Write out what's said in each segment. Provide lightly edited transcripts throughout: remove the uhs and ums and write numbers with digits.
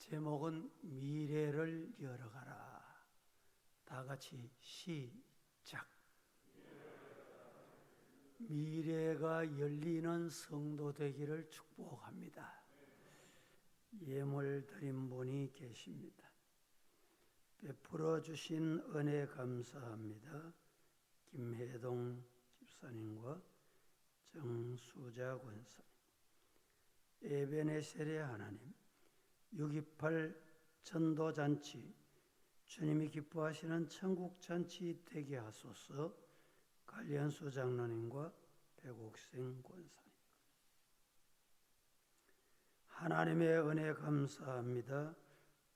제목은 미래를 열어가라. 다 같이 시작. 미래가 열리는 성도 되기를 축복합니다. 예물 드린 분이 계십니다. 베풀어 주신 은혜 감사합니다. 김혜동 집사님과 정수자 권사님, 에베네셀의 하나님, 6.28 전도잔치, 주님이 기뻐하시는 천국잔치 되게 하소서. 관련수 장로님과 백옥생 권사님, 하나님의 은혜 감사합니다.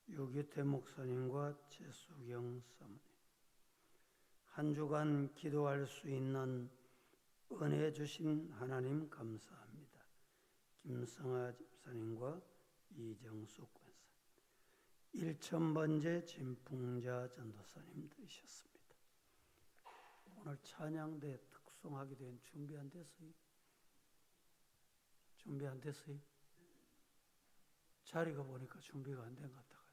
유기태 목사님과 최수경 사모님, 한 주간 기도할 수 있는 은혜 주신 하나님 감사합니다. 김성아 집사님과 이정숙 권사, 1000번째 진풍자 전도사님 되셨습니다. 오늘 찬양대 특송하게 된 준비 안 됐어요? 준비 안 됐어요? 자리가 보니까 준비가 안 된 것 같아가지고.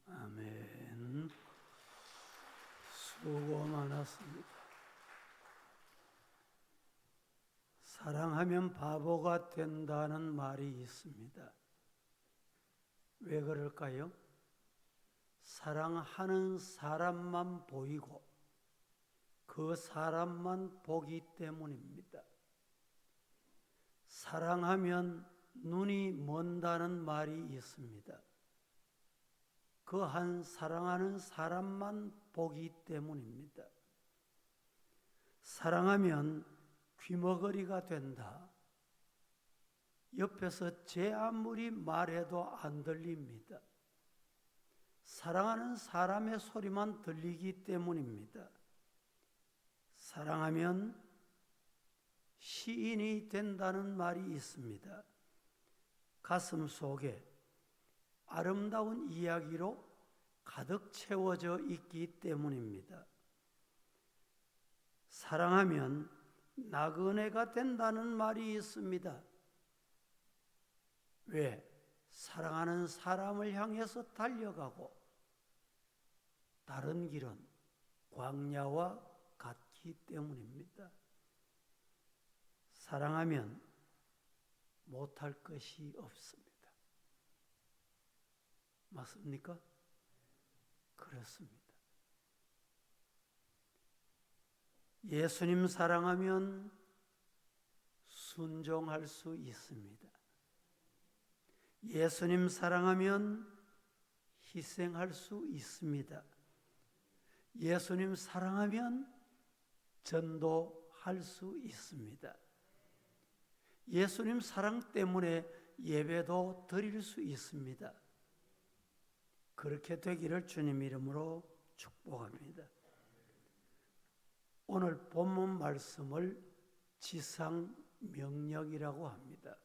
아멘. 수고 많았습니다. 사랑하면 바보가 된다는 말이 있습니다. 왜 그럴까요? 사랑하는 사람만 보이고 그 사람만 보기 때문입니다. 사랑하면 눈이 먼다는 말이 있습니다. 그 한 사랑하는 사람만 보기 때문입니다. 사랑하면 귀머거리가 된다. 옆에서 제 아무리 말해도 안 들립니다. 사랑하는 사람의 소리만 들리기 때문입니다. 사랑하면 시인이 된다는 말이 있습니다. 가슴 속에 아름다운 이야기로 가득 채워져 있기 때문입니다. 사랑하면 나그네가 된다는 말이 있습니다. 왜? 사랑하는 사람을 향해서 달려가고 다른 길은 광야와 같기 때문입니다. 사랑하면 못할 것이 없습니다. 맞습니까? 그렇습니다. 예수님 사랑하면 순종할 수 있습니다. 예수님 사랑하면 희생할 수 있습니다. 예수님 사랑하면 전도할 수 있습니다. 예수님 사랑 때문에 예배도 드릴 수 있습니다. 그렇게 되기를 주님 이름으로 축복합니다. 오늘 본문 말씀을 지상명령이라고 합니다.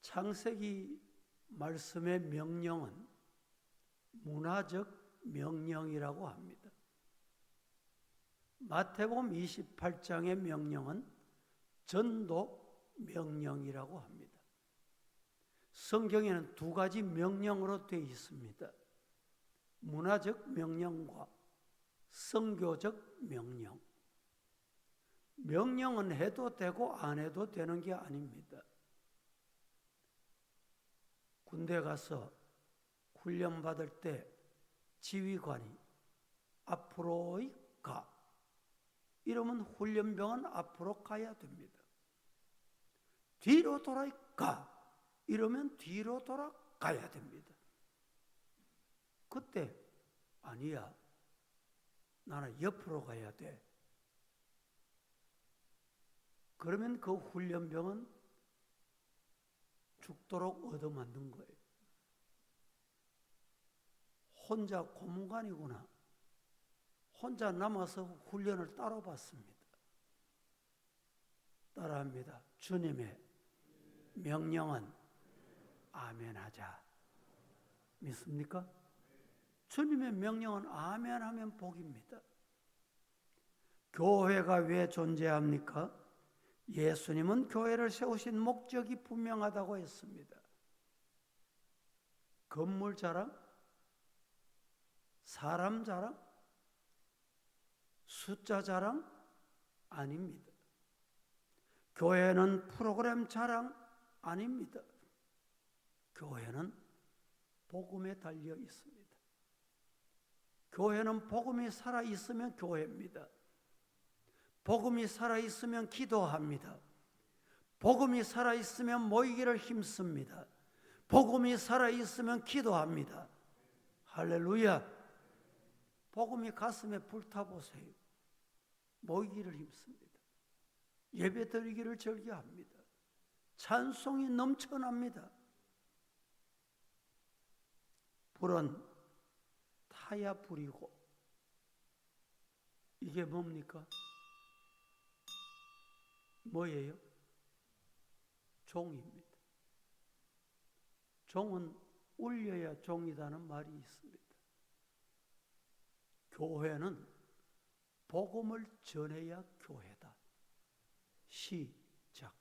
창세기 말씀의 명령은 문화적 명령이라고 합니다. 마태복음 28장의 명령은 전도 명령이라고 합니다. 성경에는 두 가지 명령으로 되어 있습니다. 문화적 명령과 선교적 명령. 명령은 해도 되고 안 해도 되는 게 아닙니다. 군대 가서 훈련 받을 때 지휘관이 앞으로 가. 이러면 훈련병은 앞으로 가야 됩니다. 뒤로 돌아가. 이러면 뒤로 돌아가야 됩니다. 그때 아니야. 나는 옆으로 가야 돼. 그러면 그 훈련병은 죽도록 얻어맞는 거예요. 혼자 고문관이구나. 혼자 남아서 훈련을 따로 받습니다. 따라합니다. 주님의 명령은 아멘하자. 믿습니까? 주님의 명령은 아멘하면 복입니다. 교회가 왜 존재합니까? 예수님은 교회를 세우신 목적이 분명하다고 했습니다. 건물 자랑? 사람 자랑? 숫자 자랑? 아닙니다. 교회는 프로그램 자랑? 아닙니다. 교회는 복음에 달려 있습니다. 교회는 복음이 살아있으면 교회입니다. 복음이 살아있으면 기도합니다. 복음이 살아있으면 모이기를 힘씁니다. 복음이 살아있으면 기도합니다. 할렐루야. 복음이 가슴에 불타보세요. 모이기를 힘씁니다. 예배 드리기를 즐겨합니다. 찬송이 넘쳐납니다. 불은 타야 불이고, 이게 뭡니까? 뭐예요? 종입니다. 종은 울려야 종이다는 말이 있습니다. 교회는 복음을 전해야 교회다. 시작.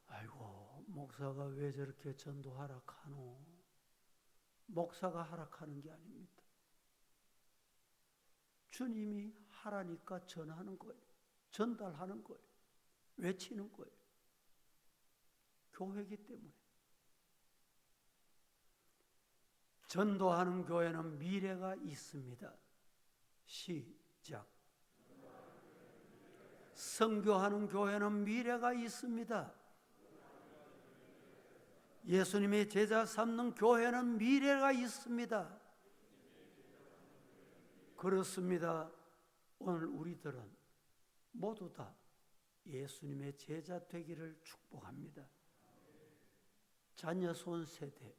아이고, 목사가 왜 저렇게 전도하라 하노? 목사가 하락하는 게 아닙니다. 주님이 하라니까 전하는 거예요. 전달하는 거예요. 외치는 거예요. 교회이기 때문에. 전도하는 교회는 미래가 있습니다. 시작. 선교하는 교회는 미래가 있습니다. 예수님의 제자 삼는 교회는 미래가 있습니다. 그렇습니다. 오늘 우리들은 모두 다 예수님의 제자 되기를 축복합니다. 자녀손 세대,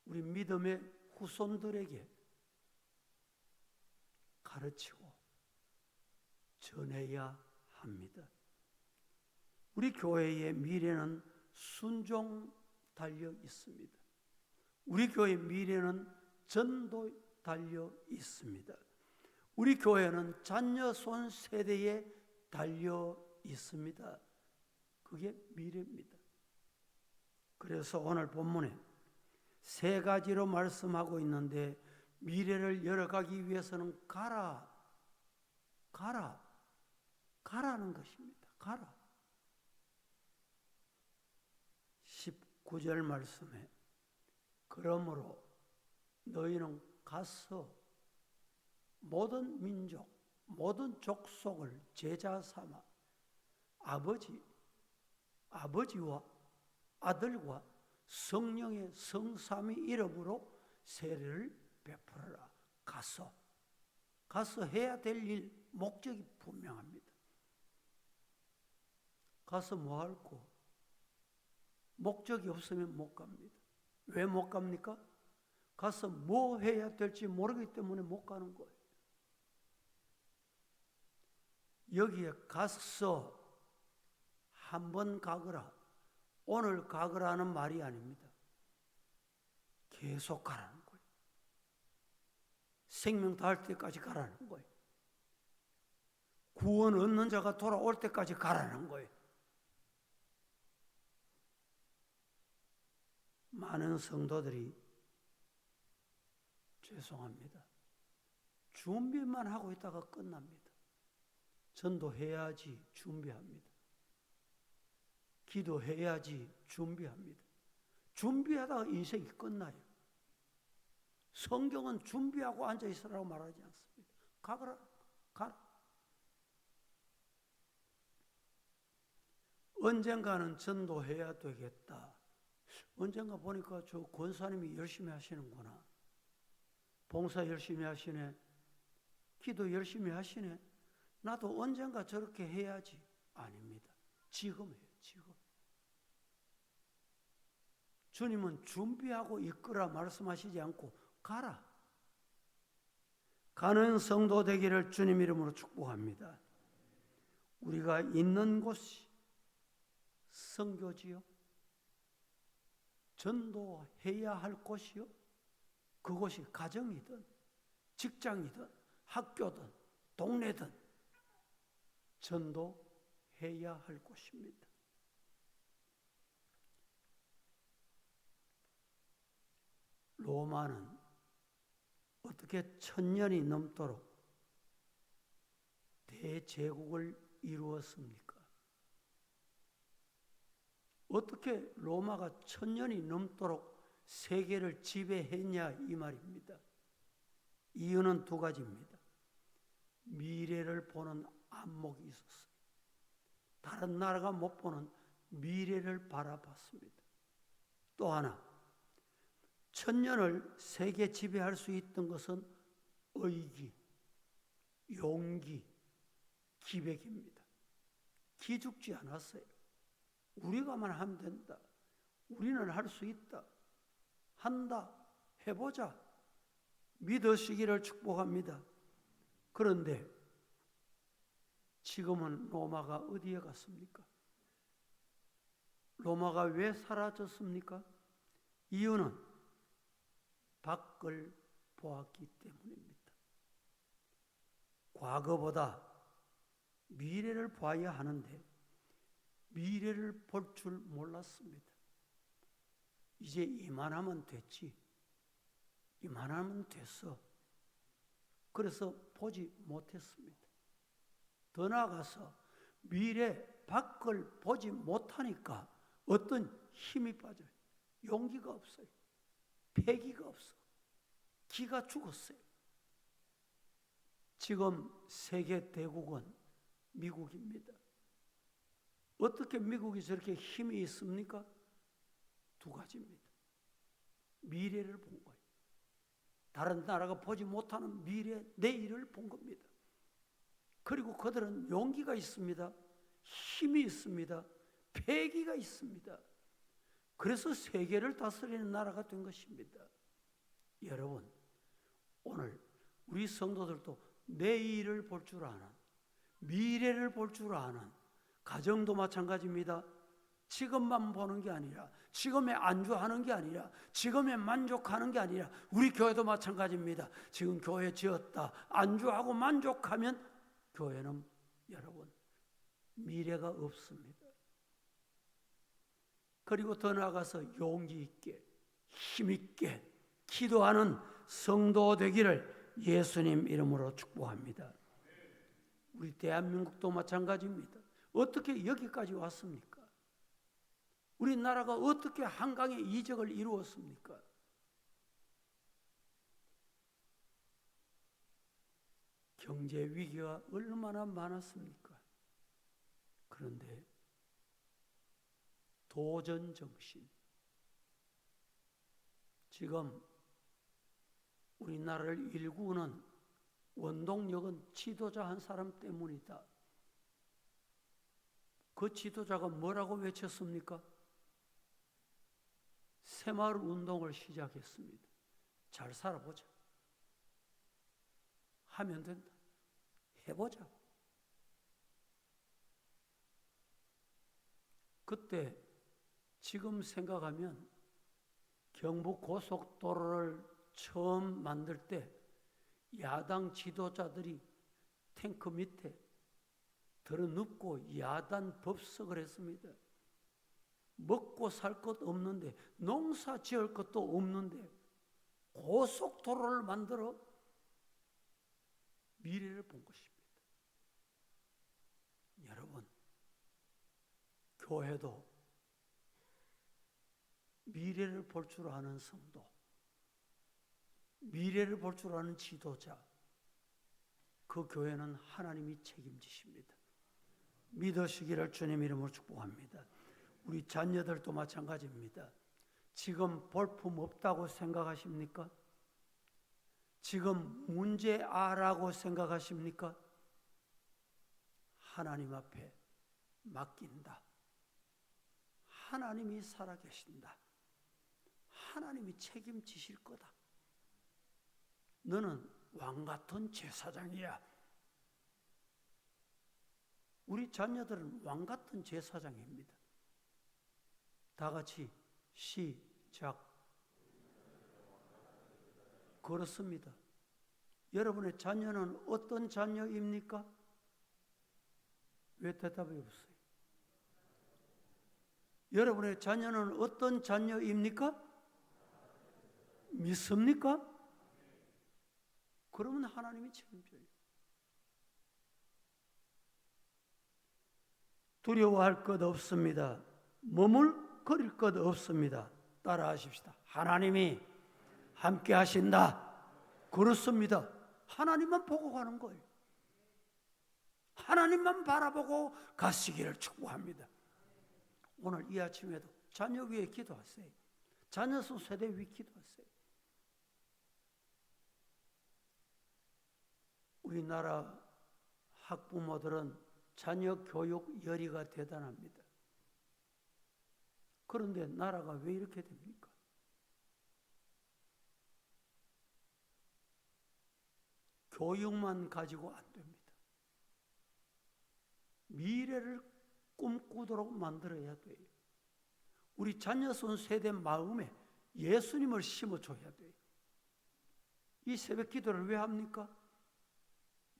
우리 믿음의 후손들에게 가르치고 전해야 합니다. 우리 교회의 미래는 순종 달려 있습니다. 우리 교회의 미래는 전도 달려 있습니다. 우리 교회는 자녀손 세대에 달려 있습니다. 그게 미래입니다. 그래서 오늘 본문에 세 가지로 말씀하고 있는데 미래를 열어가기 위해서는 가라는 것입니다. 가라. 19절 말씀에 그러므로 너희는 가서 모든 민족, 모든 족속을 제자 삼아 아버지와 아들과 성령의 성삼위 이름으로 세례를 베풀어라. 가서 해야 될 일, 목적이 분명합니다. 가서 뭐 할고? 목적이 없으면 못 갑니다. 왜 못 갑니까? 가서 뭐 해야 될지 모르기 때문에 못 가는 거예요. 여기에 가서 한번 가거라, 오늘 가거라는 말이 아닙니다. 계속 가라는 거예요. 생명 다할 때까지 가라는 거예요. 구원 얻는 자가 돌아올 때까지 가라는 거예요. 많은 성도들이 죄송합니다. 준비만 하고 있다가 끝납니다. 전도해야지 준비합니다. 기도해야지 준비합니다. 준비하다가 인생이 끝나요. 성경은 준비하고 앉아있으라고 말하지 않습니다. 가라. 언젠가는 전도해야 되겠다. 언젠가 보니까 저 권사님이 열심히 하시는구나. 봉사 열심히 하시네. 기도 열심히 하시네. 나도 언젠가 저렇게 해야지. 아닙니다. 지금 해요. 지금. 주님은 준비하고 이끌어 말씀하시지 않고 가라. 가는 성도 되기를 주님 이름으로 축복합니다. 우리가 있는 곳이 선교지요. 전도해야 할 곳이요. 그곳이 가정이든 직장이든 학교든 동네든 전도해야 할 곳입니다. 로마는 어떻게 1000년이 넘도록 대제국을 이루었습니까? 어떻게 로마가 1000년이 넘도록 세계를 지배했냐 이 말입니다. 이유는 두 가지입니다. 미래를 보는 안목이 있었어요. 다른 나라가 못 보는 미래를 바라봤습니다. 또 하나, 1000년을 세계 지배할 수 있던 것은 의기, 용기, 기백입니다. 기죽지 않았어요. 우리가만 하면 된다. 우리는 할 수 있다. 한다. 해보자. 믿으시기를 축복합니다. 그런데 지금은 로마가 어디에 갔습니까? 로마가 왜 사라졌습니까? 이유는 밖을 보았기 때문입니다. 과거보다 미래를 봐야 하는데 미래를 볼 줄 몰랐습니다. 이제 이만하면 됐지. 이만하면 됐어. 그래서 보지 못했습니다. 더 나아가서 미래 밖을 보지 못하니까 어떤 힘이 빠져요. 용기가 없어요. 패기가 없어. 기가 죽었어요. 지금 세계 대국은 미국입니다. 어떻게 미국이 저렇게 힘이 있습니까? 두 가지입니다. 미래를 본 거예요. 다른 나라가 보지 못하는 미래, 내일을 본 겁니다. 그리고 그들은 용기가 있습니다. 힘이 있습니다. 패기가 있습니다. 그래서 세계를 다스리는 나라가 된 것입니다. 여러분, 오늘 우리 성도들도 내일을 볼 줄 아는, 미래를 볼 줄 아는 가정도 마찬가지입니다. 지금만 보는 게 아니라, 지금에 안주하는 게 아니라, 지금에 만족하는 게 아니라, 우리 교회도 마찬가지입니다. 지금 교회 지었다 안주하고 만족하면 교회는 여러분 미래가 없습니다. 그리고 더 나아가서 용기 있게 힘 있게 기도하는 성도 되기를 예수님 이름으로 축복합니다. 우리 대한민국도 마찬가지입니다. 어떻게 여기까지 왔습니까? 우리나라가 어떻게 한강의 이적을 이루었습니까? 경제 위기가 얼마나 많았습니까? 그런데 도전 정신, 지금 우리나라를 일구는 원동력은 지도자 한 사람 때문이다. 그 지도자가 뭐라고 외쳤습니까? 새마을 운동을 시작했습니다. 잘 살아보자. 하면 된다. 해보자. 그때 지금 생각하면 경부 고속도로를 처음 만들 때 야당 지도자들이 탱크 밑에 들어눕고 야단 법석을 했습니다. 먹고 살 것 없는데, 농사 지을 것도 없는데 고속도로를 만들어 미래를 본 것입니다. 여러분, 교회도 미래를 볼 줄 아는 성도, 미래를 볼 줄 아는 지도자, 그 교회는 하나님이 책임지십니다. 믿으시기를 주님 이름으로 축복합니다. 우리 자녀들도 마찬가지입니다. 지금 볼품 없다고 생각하십니까? 지금 문제아라고 생각하십니까? 하나님 앞에 맡긴다. 하나님이 살아계신다. 하나님이 책임지실 거다. 너는 왕같은 제사장이야. 우리 자녀들은 왕같은 제사장입니다. 다 같이 시작. 그렇습니다. 여러분의 자녀는 어떤 자녀입니까? 왜 대답이 없어요? 여러분의 자녀는 어떤 자녀입니까? 믿습니까? 그러면 하나님이 책임져요. 두려워할 것 없습니다. 머물거릴 것 없습니다. 따라하십시다. 하나님이 함께 하신다. 그렇습니다. 하나님만 보고 가는 거예요. 하나님만 바라보고 가시기를 축복합니다. 오늘 이 아침에도 자녀 위에 기도하세요. 자녀 수 세대 위에 기도하세요. 우리나라 학부모들은 자녀 교육 열의가 대단합니다. 그런데 나라가 왜 이렇게 됩니까? 교육만 가지고 안 됩니다. 미래를 꿈꾸도록 만들어야 돼요. 우리 자녀손 세대 마음에 예수님을 심어줘야 돼요. 이 새벽 기도를 왜 합니까?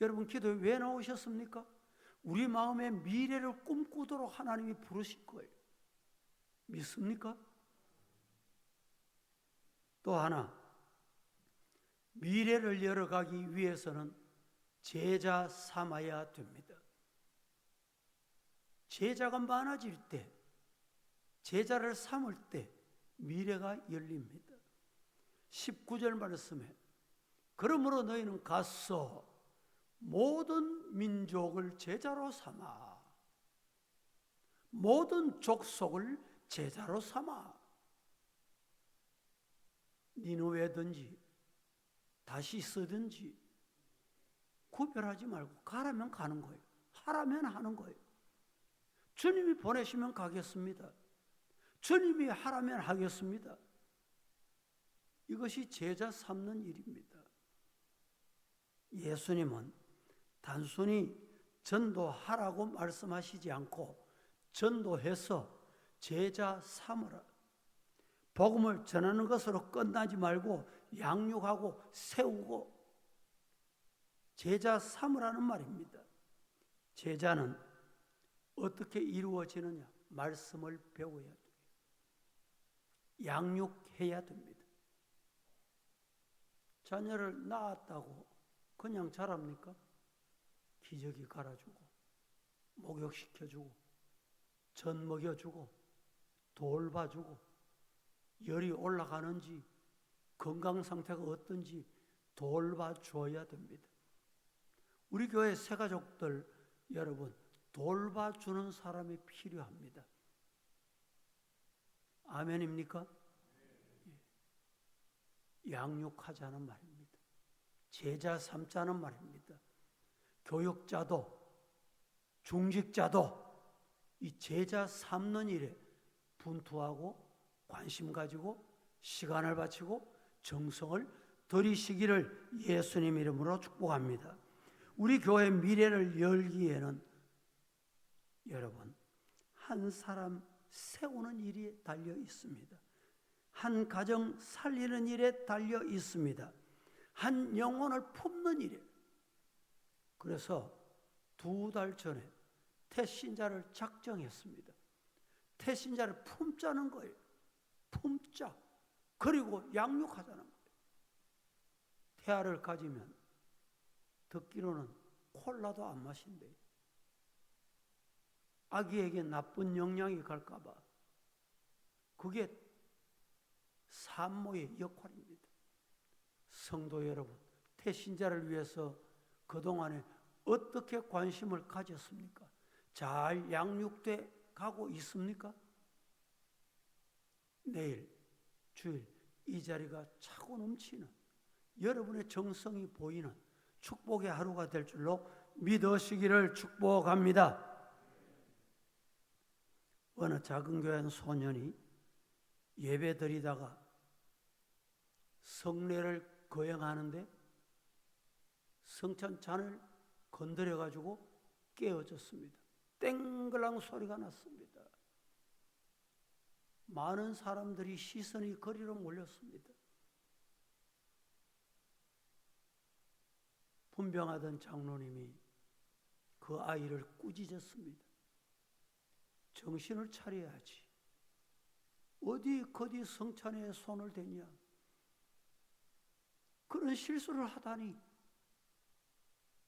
여러분 기도에 왜 나오셨습니까? 우리 마음에 미래를 꿈꾸도록 하나님이 부르실 거예요. 믿습니까? 또 하나, 미래를 열어가기 위해서는 제자 삼아야 됩니다. 제자가 많아질 때, 제자를 삼을 때 미래가 열립니다. 19절 말씀에 그러므로 너희는 가서 모든 민족을 제자로 삼아, 모든 족속을 제자로 삼아. 니느웨든지 다시스든지 구별하지 말고 가라면 가는 거예요. 하라면 하는 거예요. 주님이 보내시면 가겠습니다. 주님이 하라면 하겠습니다. 이것이 제자 삼는 일입니다. 예수님은 단순히 전도하라고 말씀하시지 않고 전도해서 제자 삼으라. 복음을 전하는 것으로 끝나지 말고 양육하고 세우고 제자 삼으라는 말입니다. 제자는 어떻게 이루어지느냐? 말씀을 배워야 돼요. 양육해야 됩니다. 자녀를 낳았다고 그냥 자랍니까? 기저귀 갈아주고, 목욕시켜주고, 젖 먹여주고, 돌봐주고, 열이 올라가는지, 건강 상태가 어떤지 돌봐줘야 됩니다. 우리 교회 새가족들 여러분, 돌봐주는 사람이 필요합니다. 아멘입니까? 양육하자는 말입니다. 제자 삼자는 말입니다. 교육자도 중직자도 이 제자 삼는 일에 분투하고 관심 가지고 시간을 바치고 정성을 들이시기를 예수님 이름으로 축복합니다. 우리 교회 미래를 열기에는 여러분, 한 사람 세우는 일이 달려 있습니다. 한 가정 살리는 일에 달려 있습니다. 한 영혼을 품는 일에. 그래서 2달 전에 태신자를 작정했습니다. 태신자를 품자는 거예요. 품자. 그리고 양육하자는 거예요. 태아를 가지면 듣기로는 콜라도 안 마신대요. 아기에게 나쁜 영향이 갈까 봐. 그게 산모의 역할입니다. 성도 여러분, 태신자를 위해서 그동안에 어떻게 관심을 가졌습니까? 잘 양육돼 가고 있습니까? 내일, 주일 이 자리가 차고 넘치는 여러분의 정성이 보이는 축복의 하루가 될 줄로 믿으시기를 축복합니다. 어느 작은 교회 한 소년이 예배 드리다가 성례를 거행하는데 성찬잔을 건드려가지고 깨어졌습니다. 땡글랑 소리가 났습니다. 많은 사람들이 시선이 거리로 몰렸습니다. 분병하던 장로님이 그 아이를 꾸짖었습니다. 정신을 차려야지. 어디 거디 성찬에 손을 대냐. 그런 실수를 하다니.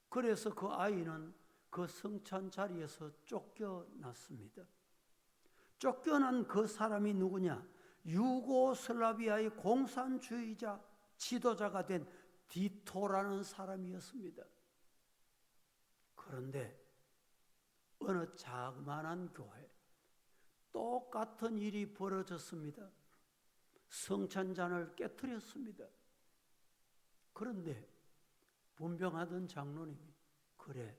그래서 그 아이는 그 성찬 자리에서 쫓겨났습니다. 쫓겨난 그 사람이 누구냐? 유고슬라비아의 공산주의자 지도자가 된 디토라는 사람이었습니다. 그런데 어느 자그마한 교회 똑같은 일이 벌어졌습니다. 성찬잔을 깨뜨렸습니다. 그런데 분병하던 장로님이 그래,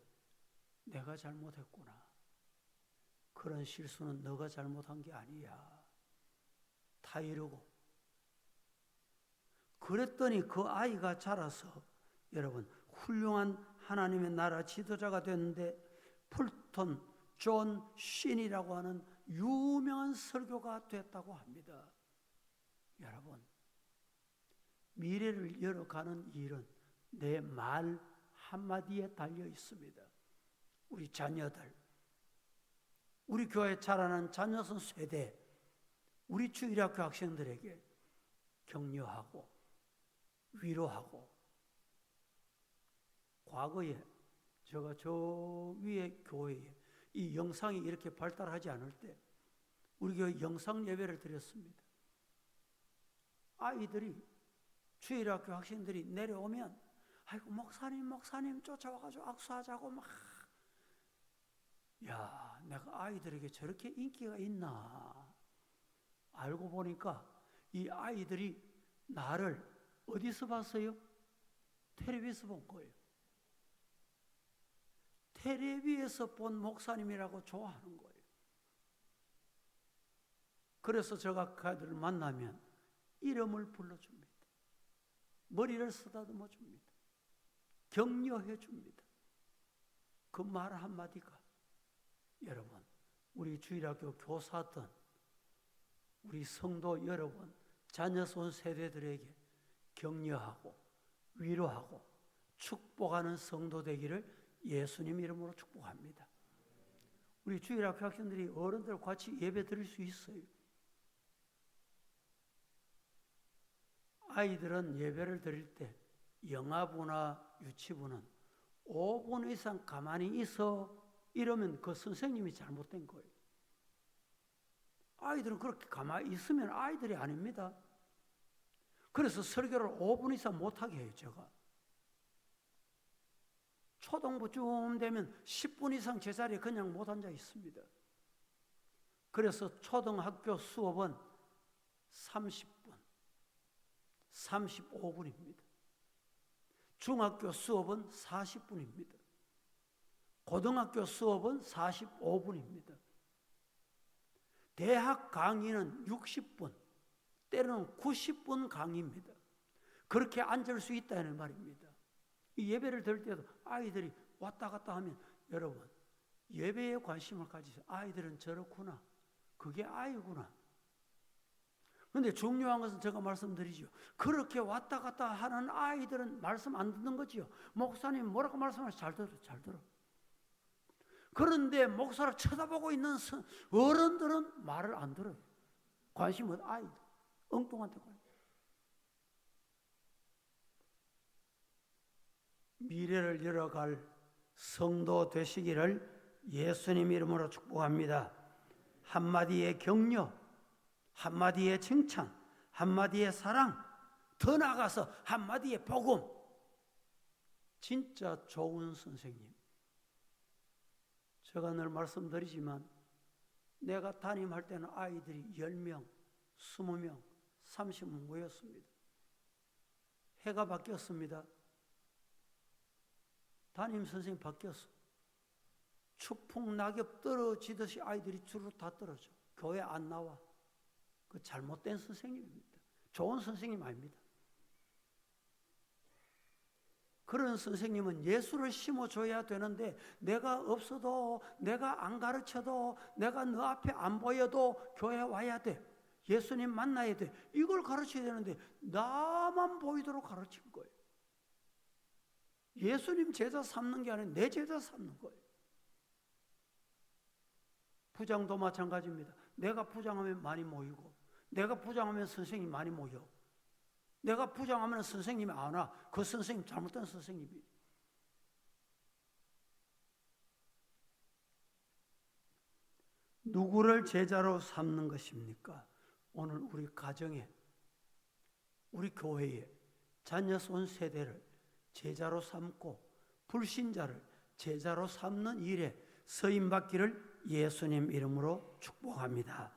내가 잘못했구나. 그런 실수는 너가 잘못한 게 아니야. 다 이러고. 그랬더니 그 아이가 자라서 여러분 훌륭한 하나님의 나라 지도자가 됐는데 풀턴 존 쉰이라고 하는 유명한 설교가 됐다고 합니다. 여러분, 미래를 열어가는 일은 내 말 한마디에 달려 있습니다. 우리 자녀들, 우리 교회 자라는 자녀선 세대, 우리 주일학교 학생들에게 격려하고 위로하고. 과거에 제가 저 위에 교회에 이 영상이 이렇게 발달하지 않을 때 우리 교회 영상 예배를 드렸습니다. 아이들이 주일학교 학생들이 내려오면 아이고 목사님 쫓아와가지고 악수하자고 막. 야, 내가 아이들에게 저렇게 인기가 있나. 알고 보니까 이 아이들이 나를 어디서 봤어요? 텔레비에서 본 거예요. 텔레비에서 본 목사님이라고 좋아하는 거예요. 그래서 제가 그 아이들을 만나면 이름을 불러줍니다. 머리를 쓰다듬어 줍니다. 격려해 줍니다. 그 말 한마디가 여러분, 우리 주일학교 교사든 우리 성도 여러분, 자녀손 세대들에게 격려하고 위로하고 축복하는 성도 되기를 예수님 이름으로 축복합니다. 우리 주일학교 학생들이 어른들과 같이 예배 드릴 수 있어요. 아이들은 예배를 드릴 때 영아부나 유치부는 5분 이상 가만히 있어 이러면 그 선생님이 잘못된 거예요. 아이들은 그렇게 가만히 있으면 아이들이 아닙니다. 그래서 설교를 5분 이상 못하게 해요, 제가. 초등부쯤 되면 10분 이상 제자리에 그냥 못 앉아 있습니다. 그래서 초등학교 수업은 30분, 35분입니다. 중학교 수업은 40분입니다. 고등학교 수업은 45분입니다. 대학 강의는 60분, 때로는 90분 강의입니다. 그렇게 앉을 수 있다는 말입니다. 이 예배를 드릴 때도 아이들이 왔다 갔다 하면 여러분 예배에 관심을 가지세요. 아이들은 저렇구나. 그게 아이구나. 그런데 중요한 것은 제가 말씀드리죠. 그렇게 왔다 갔다 하는 아이들은 말씀 안 듣는 거지요. 목사님 뭐라고 말씀하시죠? 잘 들어, 잘 들어. 그런데 목사를 쳐다보고 있는 어른들은 말을 안 들어요. 관심은 아이들, 엉뚱한테 관심. 미래를 열어갈 성도 되시기를 예수님 이름으로 축복합니다. 한마디의 격려, 한마디의 칭찬, 한마디의 사랑, 더 나아가서 한마디의 복음. 진짜 좋은 선생님. 제가 늘 말씀드리지만 내가 담임할 때는 아이들이 10명, 20명, 30명 모였습니다. 해가 바뀌었습니다. 담임 선생님 바뀌었어. 추풍 낙엽 떨어지듯이 아이들이 주로 다 떨어져. 교회 안 나와. 그 잘못된 선생님입니다. 좋은 선생님 아닙니다. 그런 선생님은 예수를 심어줘야 되는데 내가 없어도 내가 안 가르쳐도 내가 너 앞에 안 보여도 교회 와야 돼. 예수님 만나야 돼. 이걸 가르쳐야 되는데 나만 보이도록 가르친 거예요. 예수님 제자 삼는 게 아니라 내 제자 삼는 거예요. 부장도 마찬가지입니다. 내가 부장하면 많이 모이고 내가 부장하면 선생님이 많이 모여. 내가 부장하면 선생님이 안 와. 그 선생님 잘못된 선생님이. 누구를 제자로 삼는 것입니까? 오늘 우리 가정에, 우리 교회에 자녀손 세대를 제자로 삼고 불신자를 제자로 삼는 일에 서임받기를 예수님 이름으로 축복합니다.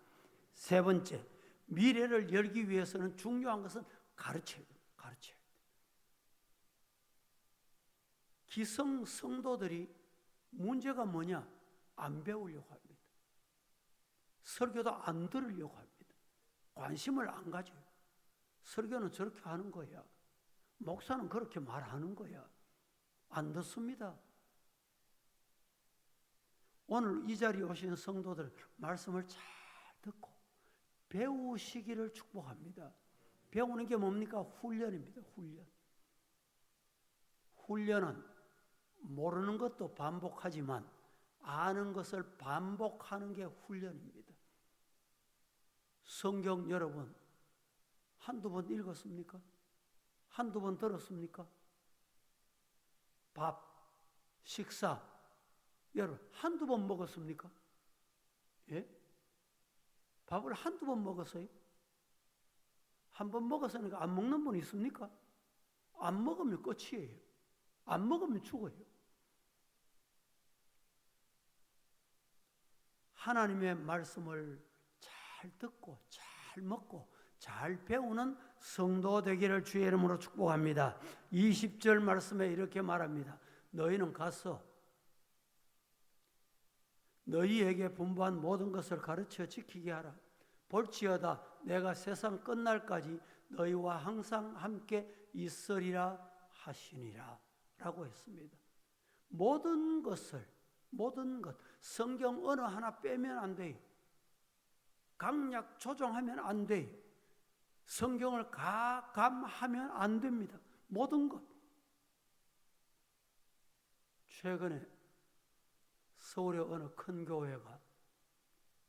세 번째, 미래를 열기 위해서는 중요한 것은 가르쳐야 돼요. 가르쳐야 돼요. 기성 성도들이 문제가 뭐냐? 안 배우려고 합니다. 설교도 안 들으려고 합니다. 관심을 안 가져요. 설교는 저렇게 하는 거야. 목사는 그렇게 말하는 거야. 안 듣습니다. 오늘 이 자리에 오신 성도들 말씀을 잘 듣고 배우시기를 축복합니다. 배우는 게 뭡니까? 훈련입니다. 훈련. 훈련은 모르는 것도 반복하지만 아는 것을 반복하는 게 훈련입니다. 성경 여러분 한두 번 읽었습니까? 한두 번 들었습니까? 밥, 식사 여러분 한두 번 먹었습니까? 예? 밥을 한두 번 먹었어요? 한 번 먹었으니까 안 먹는 분 있습니까? 안 먹으면 끝이에요. 안 먹으면 죽어요. 하나님의 말씀을 잘 듣고 잘 먹고 잘 배우는 성도 되기를 주의 이름으로 축복합니다. 20절 말씀에 이렇게 말합니다. 너희는 가서 너희에게 분부한 모든 것을 가르쳐 지키게 하라. 볼지어다 내가 세상 끝날까지 너희와 항상 함께 있으리라 하시니라 라고 했습니다. 모든 것 성경 언어 하나 빼면 안 돼요. 강약 조정하면 안 돼요. 성경을 가감하면 안 됩니다. 모든 것. 최근에 서울의 어느 큰 교회가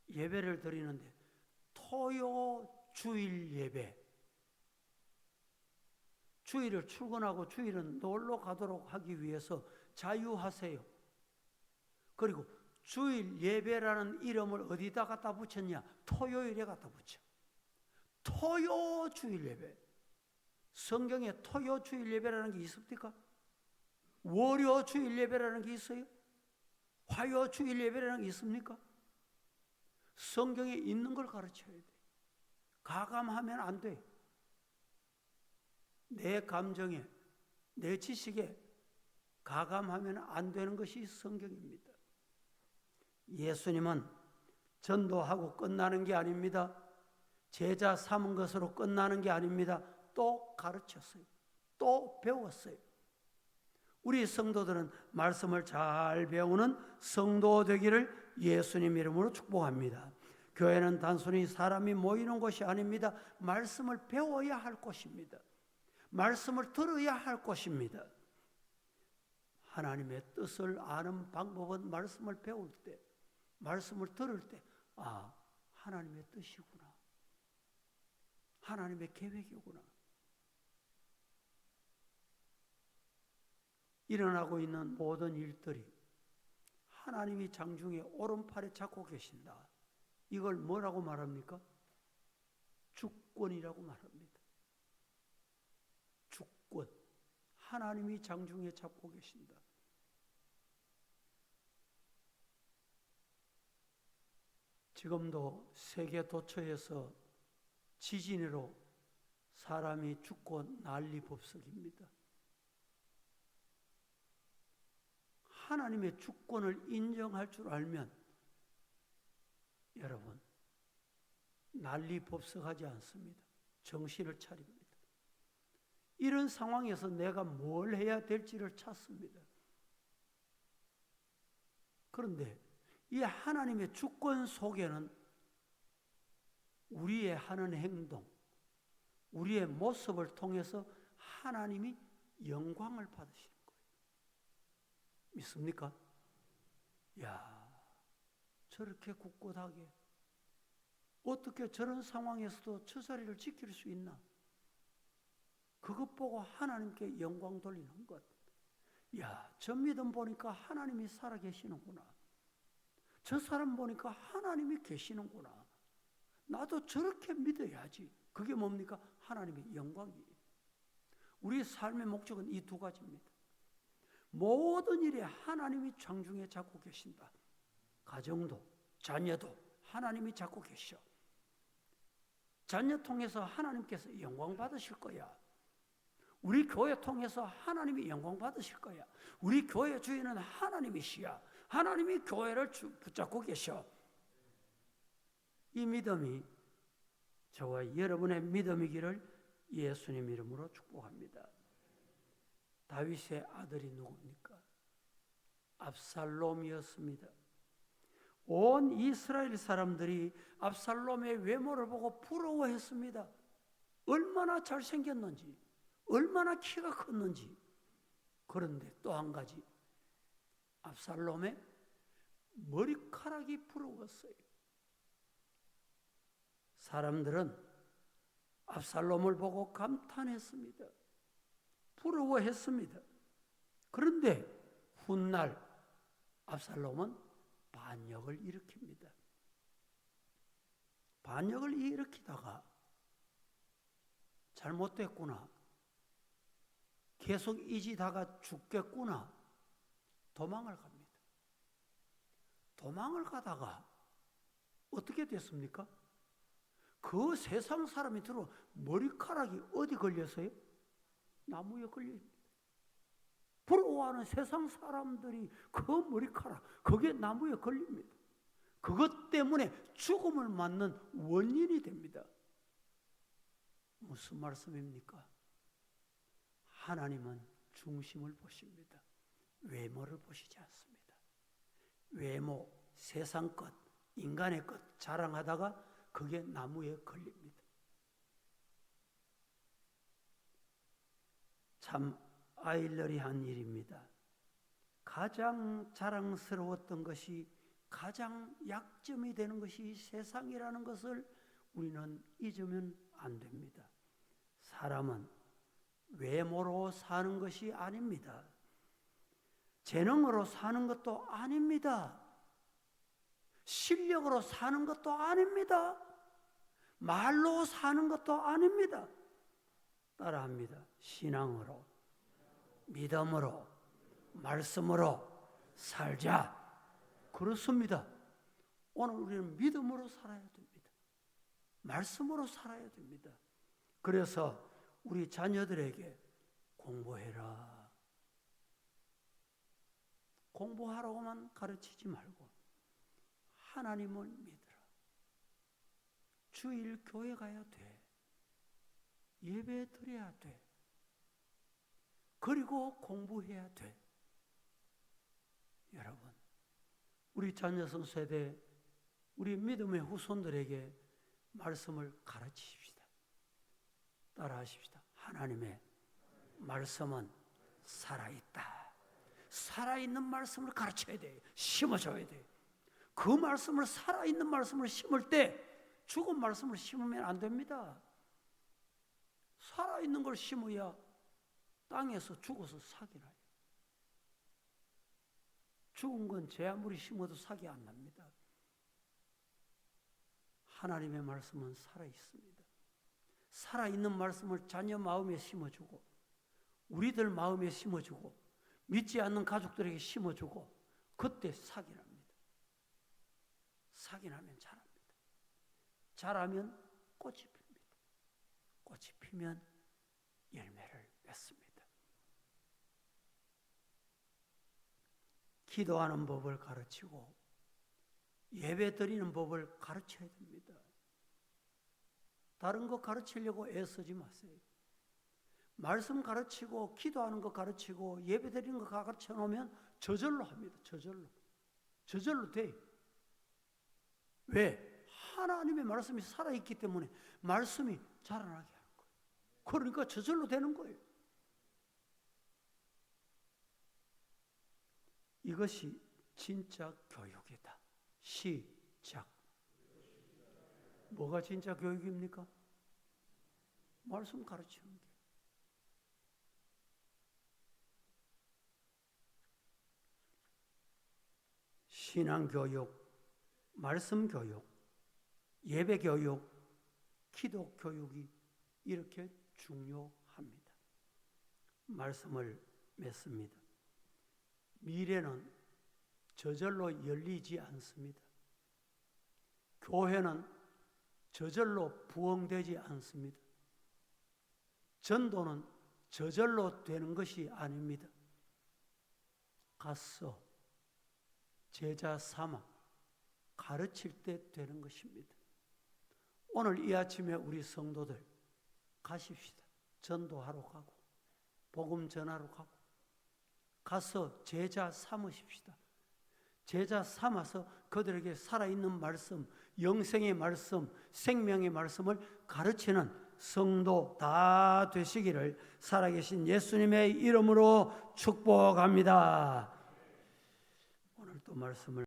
예배를 드리는데 토요 주일 예배, 주일을 출근하고 주일은 놀러 가도록 하기 위해서 자유하세요. 그리고 주일 예배라는 이름을 어디다 갖다 붙였냐? 토요일에 갖다 붙여. 토요 주일 예배. 성경에 토요 주일 예배라는 게 있습니까? 월요 주일 예배라는 게 있어요? 화요 주일 예배라는 게 있습니까? 성경에 있는 걸 가르쳐야 돼. 가감하면 안 돼. 내 감정에, 내 지식에 가감하면 안 되는 것이 성경입니다. 예수님은 전도하고 끝나는 게 아닙니다. 제자 삼은 것으로 끝나는 게 아닙니다. 또 가르쳤어요. 또 배웠어요. 우리 성도들은 말씀을 잘 배우는 성도 되기를 예수님 이름으로 축복합니다. 교회는 단순히 사람이 모이는 곳이 아닙니다. 말씀을 배워야 할 곳입니다. 말씀을 들어야 할 곳입니다. 하나님의 뜻을 아는 방법은 말씀을 배울 때, 말씀을 들을 때, 아, 하나님의 뜻이구나. 하나님의 계획이구나. 일어나고 있는 모든 일들이 하나님이 장중에 오른팔에 잡고 계신다. 이걸 뭐라고 말합니까? 주권이라고 말합니다. 주권. 하나님이 장중에 잡고 계신다. 지금도 세계 도처에서 지진으로 사람이 죽고 난리법석입니다. 하나님의 주권을 인정할 줄 알면 여러분 난리법석하지 않습니다. 정신을 차립니다. 이런 상황에서 내가 뭘 해야 될지를 찾습니다. 그런데 이 하나님의 주권 속에는 우리의 하는 행동, 우리의 모습을 통해서 하나님이 영광을 받으시는 거예요. 믿습니까? 야, 저렇게 굳굳하게 어떻게 저런 상황에서도 저 자리를 지킬 수 있나? 그것 보고 하나님께 영광 돌리는 것. 야, 저 믿음 보니까 하나님이 살아계시는구나. 저 사람 보니까 하나님이 계시는구나. 나도 저렇게 믿어야지. 그게 뭡니까? 하나님의 영광이에요. 우리 삶의 목적은 이 두 가지입니다. 모든 일에 하나님이 장중에 잡고 계신다. 가정도, 자녀도 하나님이 잡고 계셔. 자녀 통해서 하나님께서 영광 받으실 거야. 우리 교회 통해서 하나님이 영광 받으실 거야. 우리 교회 주인은 하나님이시야. 하나님이 교회를 붙잡고 계셔. 이 믿음이 저와 여러분의 믿음이기를 예수님 이름으로 축복합니다. 다윗의 아들이 누굽니까? 압살롬이었습니다. 온 이스라엘 사람들이 압살롬의 외모를 보고 부러워했습니다. 얼마나 잘생겼는지, 얼마나 키가 컸는지. 그런데 또 한 가지, 압살롬의 머리카락이 부러웠어요. 사람들은 압살롬을 보고 감탄했습니다. 부러워했습니다. 그런데 훗날 압살롬은 반역을 일으킵니다. 반역을 일으키다가 잘못됐구나, 계속 이 짓 하가 죽겠구나, 도망을 갑니다. 도망을 가다가 어떻게 됐습니까? 그 세상 사람이 들어 머리카락이 어디 걸렸어요? 나무에 걸려있습니다. 부러워하는 세상 사람들이 그 머리카락, 그게 나무에 걸립니다. 그것 때문에 죽음을 맞는 원인이 됩니다. 무슨 말씀입니까? 하나님은 중심을 보십니다. 외모를 보시지 않습니다. 외모, 세상 것, 인간의 것 자랑하다가 그게 나무에 걸립니다. 참 아이러리한 일입니다. 가장 자랑스러웠던 것이, 가장 약점이 되는 것이 세상이라는 것을 우리는 잊으면 안 됩니다. 사람은 외모로 사는 것이 아닙니다. 재능으로 사는 것도 아닙니다. 실력으로 사는 것도 아닙니다. 말로 사는 것도 아닙니다. 따라합니다. 신앙으로, 믿음으로, 말씀으로 살자. 그렇습니다. 오늘 우리는 믿음으로 살아야 됩니다. 말씀으로 살아야 됩니다. 그래서 우리 자녀들에게 공부해라. 공부하라고만 가르치지 말고 하나님을 믿으라. 주일 교회 가야 돼. 예배 드려야 돼. 그리고 공부해야 돼. 여러분, 우리 자녀선 세대, 우리 믿음의 후손들에게 말씀을 가르치십시다. 따라하십시다. 하나님의 말씀은 살아있다. 살아있는 말씀을 가르쳐야 돼요. 심어줘야 돼요. 그 말씀을, 살아있는 말씀을 심을 때 죽은 말씀을 심으면 안 됩니다. 살아있는 걸 심어야 땅에서 죽어서 싹이 나요. 죽은 건 제 아무리 심어도 싹이 안 납니다. 하나님의 말씀은 살아있습니다. 살아있는 말씀을 자녀 마음에 심어주고, 우리들 마음에 심어주고, 믿지 않는 가족들에게 심어주고, 그때 싹이 납니다. 싹이 나면 자랍니다. 자라면 꽃이 핍니다. 꽃이 피면 열매를 맺습니다. 기도하는 법을 가르치고 예배 드리는 법을 가르쳐야 됩니다. 다른 거 가르치려고 애쓰지 마세요. 말씀 가르치고 기도하는 거 가르치고 예배 드리는 거 가르쳐 놓으면 저절로 합니다. 저절로 돼요. 왜? 하나님의 말씀이 살아있기 때문에 말씀이 자라나게 하는 거예요. 그러니까 저절로 되는 거예요. 이것이 진짜 교육이다. 시작. 뭐가 진짜 교육입니까? 말씀 가르치는 게. 신앙교육, 말씀교육, 예배교육, 기도교육이 이렇게 중요합니다. 말씀을 맺습니다. 미래는 저절로 열리지 않습니다. 교회는 저절로 부흥되지 않습니다. 전도는 저절로 되는 것이 아닙니다. 가서 제자 삼아 가르칠 때 되는 것입니다. 오늘 이 아침에 우리 성도들 가십시다. 전도하러 가고 복음 전하러 가고 가서 제자 삼으십시다. 제자 삼아서 그들에게 살아있는 말씀, 영생의 말씀, 생명의 말씀을 가르치는 성도 다 되시기를 살아계신 예수님의 이름으로 축복합니다. 오늘 또 말씀을